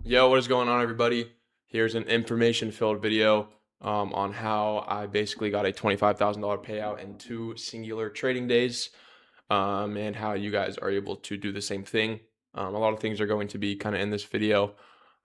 Yo, what is going on, everybody? Here's an information-filled video on how I basically got a $25,000 payout in 2 singular trading days, and how you guys are able to do the same thing. A lot of things are going to be kind of in this video.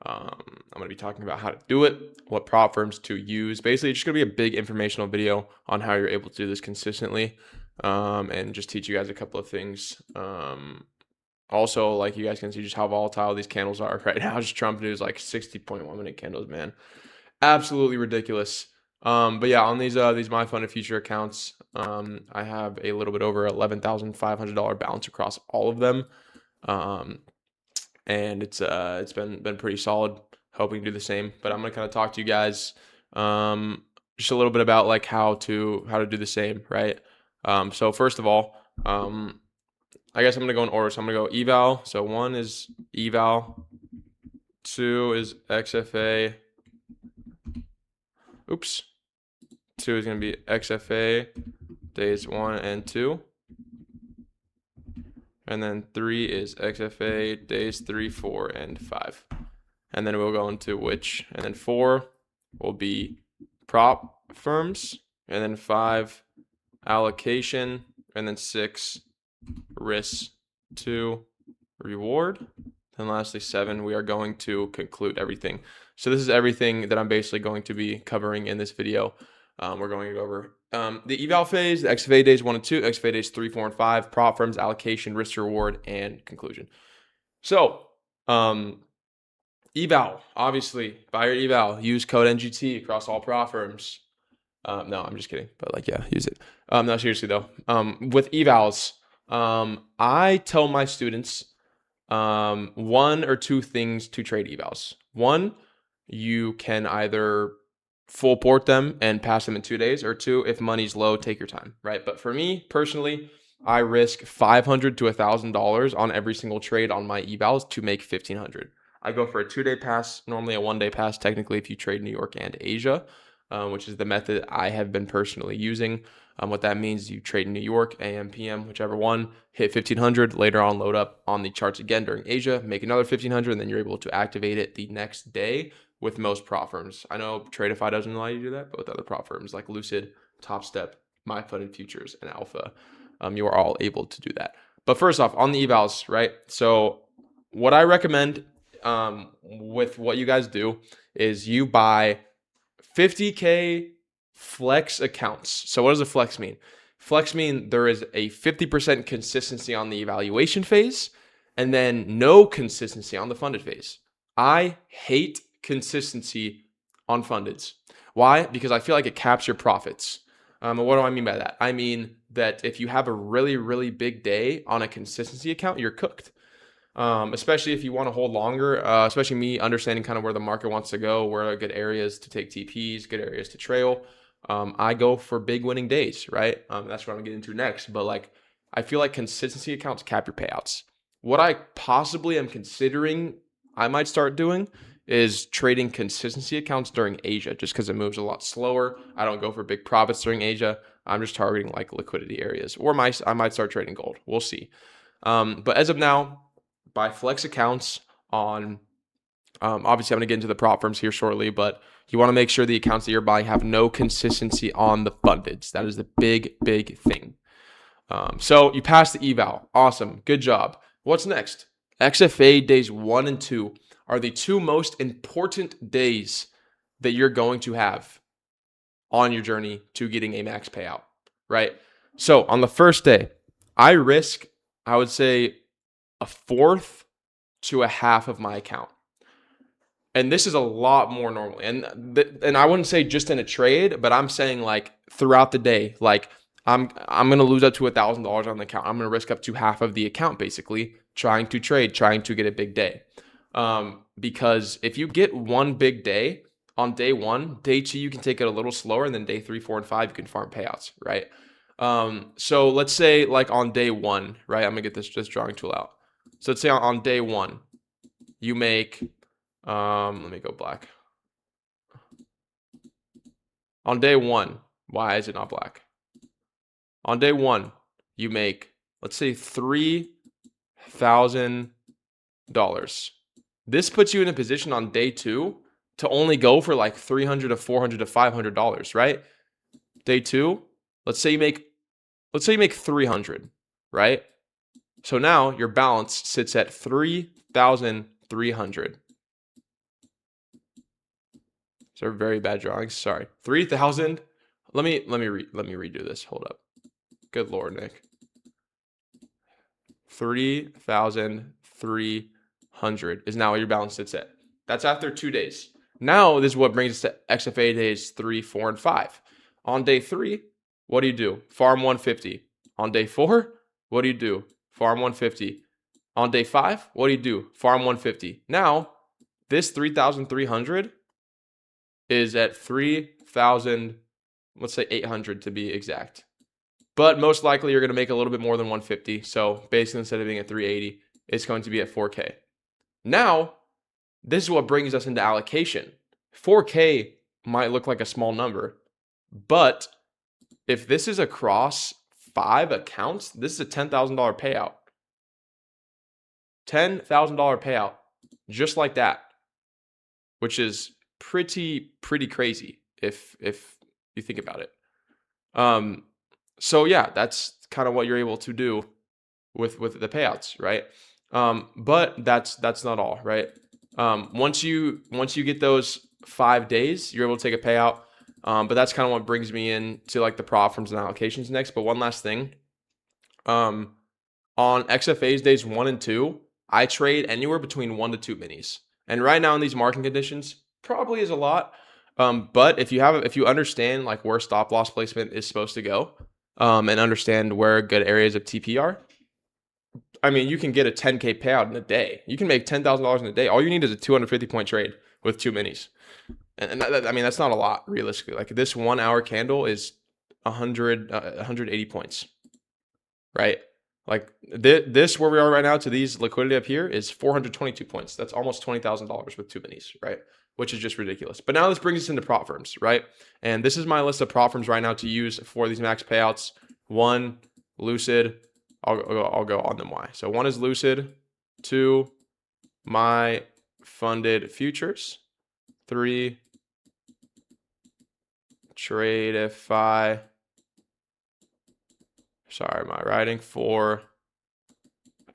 I'm going to be talking about how to do it, what prop firms to use. Basically, it's just going to be a big informational video on how you're able to do this consistently, and just teach you guys a couple of things. Also, like, you guys can see just how volatile these candles are right now. Just Trump news, like 60.1-minute candles, man. Absolutely ridiculous. But yeah, on these My Fund of Future accounts, I have a little bit over $11,500 balance across all of them. And it's been pretty solid. Hoping to do the same. But I'm gonna kind of talk to you guys just a little bit about like how to do the same, right? So first of all, I guess I'm going to go in order. So I'm going to go eval. So 1 is eval. 2 is XFA. Oops. 2 is going to be XFA days 1 and 2. And then 3 is XFA days 3, 4, and 5. And then we'll go into which. And then 4 will be prop firms. And then 5, allocation. And then 6, risk to reward. And lastly, 7, we are going to conclude everything. So this is everything that I'm basically going to be covering in this video. We're going to go over the eval phase, the XFA days 1 and 2, XFA days 3, 4, and 5, prop firms, allocation, risk to reward, and conclusion. So eval, obviously, buy your eval, use code NGT across all prop firms. No, I'm just kidding, but like, yeah, use it. No, seriously though, with evals, I tell my students 1 or 2 things to trade evals. 1, you can either full port them and pass them in 2 days, or 2, if money's low, take your time, right? But for me personally, I risk $500 to $1,000 on every single trade on my evals to make $1,500. I go for a 2-day pass, normally a 1-day pass, technically, if you trade New York and Asia, which is the method I have been personally using. What that means is you trade in New York, AM, PM, whichever one, hit 1,500, later on load up on the charts again during Asia, make another 1,500, and then you're able to activate it the next day with most prop firms. I know Tradeify doesn't allow you to do that, but with other prop firms like Lucid, Top Step, My Fund Futures, and Alpha, you are all able to do that. But first off, on the evals, right? So what I recommend with what you guys do is you buy 50K flex accounts. So what does a flex mean? Flex mean there is a 50% consistency on the evaluation phase and then no consistency on the funded phase. I hate consistency on fundeds. Why? Because I feel like it caps your profits. What do I mean by that? I mean that if you have a really, really big day on a consistency account, you're cooked. Especially if you want to hold longer, especially me understanding kind of where the market wants to go, where are good areas to take TPs, good areas to trail. I go for big winning days, right? That's what I'm going to get into next. But like, I feel like consistency accounts cap your payouts. What I possibly am considering I might start doing is trading consistency accounts during Asia, just because it moves a lot slower. I don't go for big profits during Asia. I'm just targeting like liquidity areas, or I might start trading gold. We'll see. But as of now, buy flex accounts on, obviously I'm going to get into the prop firms here shortly, but you want to make sure the accounts that you're buying have no consistency on the fundeds. That is the big thing. So you pass the eval. Awesome. Good job. What's next? XFA days 1 and 2 are the 2 most important days that you're going to have on your journey to getting a max payout, right? So on the first day, I risk, I would say, 1/4 to 1/2 of my account. And this is a lot more normally. And I wouldn't say just in a trade, but I'm saying like throughout the day, like I'm going to lose up to $1,000 on the account. I'm going to risk up to 1/2 of the account, basically trying to trade, trying to get a big day. Because if you get one big day on day 1, day 2, you can take it a little slower. And then day 3, 4, and 5, you can farm payouts, right? So let's say like on day 1, right? I'm going to get this drawing tool out. So let's say on day 1, you make, let me go black. On day 1, why is it not black? On day 1, you make, let's say $3,000. This puts you in a position on day 2 to only go for like $300 to $400 to $500, right? Day 2, let's say you make 300, right? So now your balance sits at 3,300. So very bad drawings. Sorry. 3,000. Let me redo this. Hold up. Good Lord, Nick. 3,300 is now what your balance sits at. That's after 2 days. Now this is what brings us to XFA days 3, 4, and 5. On day 3, what do? Farm 150. On day 4, what do? Farm 150. On day 5, what do? Farm 150. Now, this 3,300 is at 3,000, let's say 800 to be exact. But most likely you're going to make a little bit more than 150. So basically, instead of being at 380, it's going to be at 4K. Now, this is what brings us into allocation. 4K might look like a small number, but if this is across 5 accounts, this is a $10,000 payout. $10,000 payout, just like that, which is pretty crazy if you think about it. So yeah, that's kind of what you're able to do with the payouts, right? But that's not all, right? Once you get those 5 days, you're able to take a payout. But that's kind of what brings me into like the prop firms and allocations next. But one last thing, on XFA's days 1 and 2, I trade anywhere between 1 to 2 minis. And right now in these market conditions, probably is a lot. But if you understand like where stop loss placement is supposed to go, and understand where good areas of TP are, I mean, you can get a 10K payout in a day. You can make $10,000 in a day. All you need is a 250 point trade with 2 minis. And I mean, that's not a lot realistically. Like this 1 hour candle is 180 points, right? Like this where we are right now to these liquidity up here is 422 points. That's almost $20,000 with 2 minis, right? Which is just ridiculous. But now this brings us into prop firms, right? And this is my list of prop firms right now to use for these max payouts. 1, Lucid. I'll go on them why. So 1 is Lucid. 2, my funded futures. 3, Tradeify. Sorry, my writing. 4,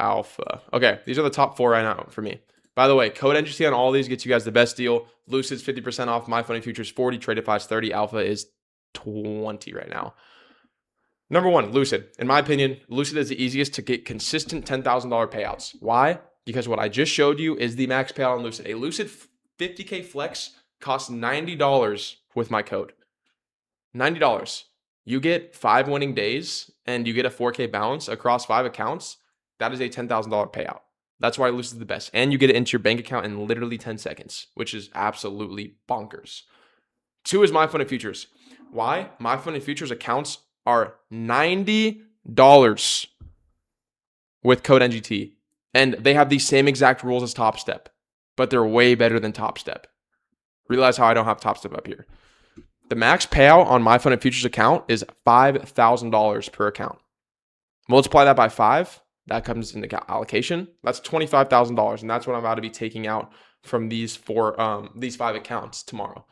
Alpha. Okay, these are the top 4 right now for me. By the way, code NGT on all these gets you guys the best deal. Lucid's 50% off. My funded futures 40. Tradeify's 30. Alpha is 20 right now. Number 1, Lucid. In my opinion, Lucid is the easiest to get consistent $10,000 payouts. Why? Because what I just showed you is the max payout on Lucid. A Lucid 50K flex costs $90 with my code. $90. You get 5 winning days and you get a 4K balance across 5 accounts. That is a $10,000 payout. That's why Lucid is the best. And you get it into your bank account in literally 10 seconds, which is absolutely bonkers. 2 is my funded futures. Why? My funded futures accounts are $90 with code NGT. And they have the same exact rules as Top Step, but they're way better than Top Step. Realize how I don't have Top Step up here. The max payout on my funded futures account is $5,000 per account. Multiply that by 5. That comes into allocation. That's $25,000, and that's what I'm about to be taking out from these 5 accounts tomorrow.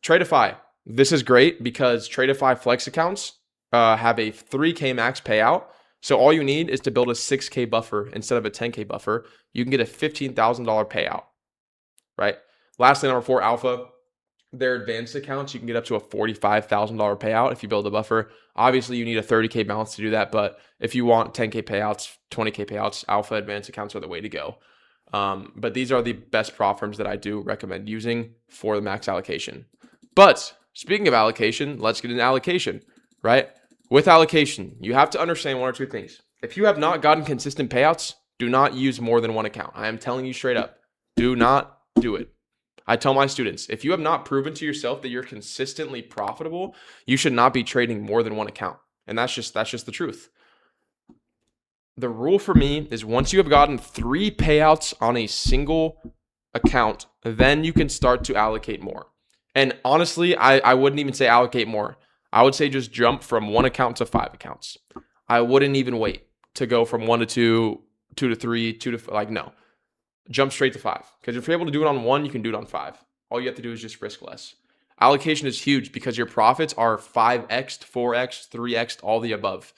Tradeify. This is great because Tradeify flex accounts have a 3K max payout. So all you need is to build a 6K buffer instead of a 10K buffer. You can get a $15,000 payout, right? Lastly, number 4, Alpha. Their advanced accounts, you can get up to a $45,000 payout if you build a buffer. Obviously, you need a 30K balance to do that, but if you want 10K payouts, 20K payouts, Alpha advanced accounts are the way to go. But these are the best prop firms that I do recommend using for the max allocation. But speaking of allocation, let's get into allocation, right? With allocation, you have to understand 1 or 2 things. If you have not gotten consistent payouts, do not use more than 1 account. I am telling you straight up, do not do it. I tell my students, if you have not proven to yourself that you're consistently profitable, you should not be trading more than 1 account. And that's just the truth. The rule for me is once you have gotten 3 payouts on a single account, then you can start to allocate more. And honestly, I wouldn't even say allocate more. I would say just jump from 1 account to 5 accounts. I wouldn't even wait to go from 1 to 2, 2 to 3, 2 to no. jump straight to 5. Because if you're able to do it on 1, you can do it on 5. All you have to do is just risk less. Allocation is huge because your profits are 5x, 4x, 3x, all the above,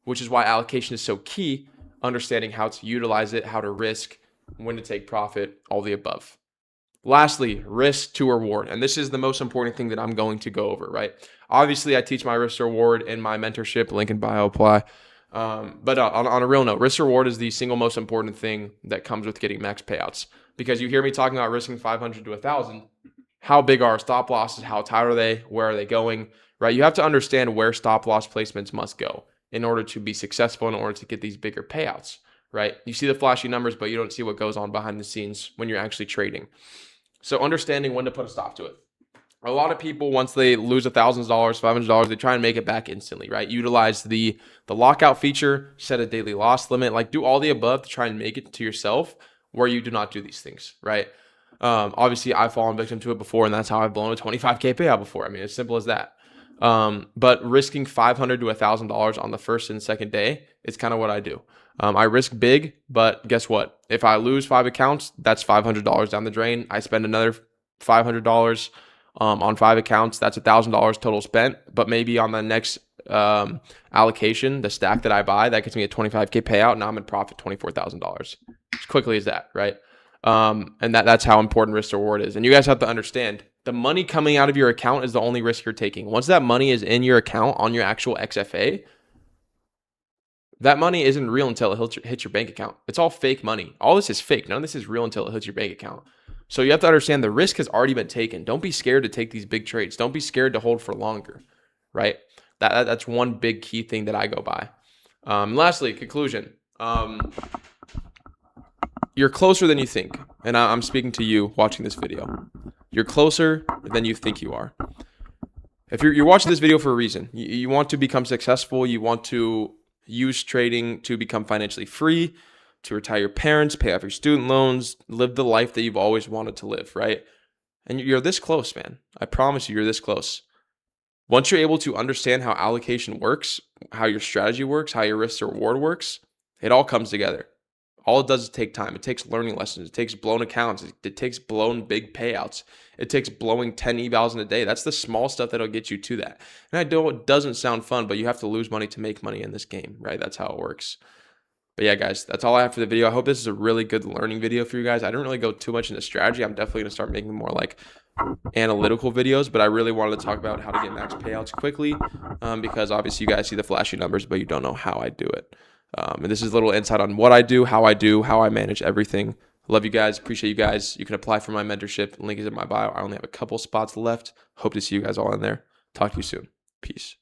which is why allocation is so key, understanding how to utilize it, how to risk, when to take profit, all the above. Lastly, risk to reward. And this is the most important thing that I'm going to go over, right? Obviously, I teach my risk to reward in my mentorship, link in bio, apply. But on a real note, risk to reward is the single most important thing that comes with getting max payouts. Because you hear me talking about risking 500 to 1,000. How big are our stop losses? How tight are they? Where are they going? Right? You have to understand where stop loss placements must go in order to be successful, in order to get these bigger payouts, right? You see the flashy numbers, but you don't see what goes on behind the scenes when you're actually trading. So understanding when to put a stop to it. A lot of people, once they lose $1,000, $500, they try and make it back instantly, right? Utilize the lockout feature, set a daily loss limit, like do all the above to try and make it to yourself where you do not do these things, right? Obviously, I've fallen victim to it before, and that's how I've blown a 25K payout before. I mean, it's simple as that. But risking $500 to $1,000 on the first and second day is kind of what I do. I risk big, but guess what? If I lose 5 accounts, that's $500 down the drain. I spend another $500 on 5 accounts. That's $1,000 total spent. But maybe on the next allocation, the stack that I buy, that gets me a 25K payout. Now I'm in profit $24,000 as quickly as that, right? And that's how important risk to reward is. And you guys have to understand, the money coming out of your account is the only risk you're taking. Once that money is in your account on your actual XFA, that money isn't real until it hits your bank account. It's all fake money. All this is fake. None of this is real until it hits your bank account. So you have to understand the risk has already been taken. Don't be scared to take these big trades. Don't be scared to hold for longer, right? That's one big key thing that I go by. Lastly, conclusion. You're closer than you think. And I'm speaking to you watching this video. You're closer than you think you are. If you're watching this video for a reason, you want to become successful, you want to use trading to become financially free, to retire your parents, pay off your student loans, live the life that you've always wanted to live, right? And you're this close, man. I promise you're this close. Once you're able to understand how allocation works, how your strategy works, how your risk to reward works, it all comes together. All it does is take time. It takes learning lessons. It takes blown accounts. It takes blown big payouts. It takes blowing 10 evals in a day. That's the small stuff that'll get you to that. And I know it doesn't sound fun, but you have to lose money to make money in this game, right? That's how it works. But yeah, guys, that's all I have for the video. I hope this is a really good learning video for you guys. I didn't really go too much into strategy. I'm definitely going to start making more like analytical videos, but I really wanted to talk about how to get max payouts quickly because obviously you guys see the flashy numbers, but you don't know how I do it. And this is a little insight on what I do, how I manage everything. Love you guys. Appreciate you guys. You can apply for my mentorship. Link is in my bio. I only have a couple spots left. Hope to see you guys all in there. Talk to you soon. Peace.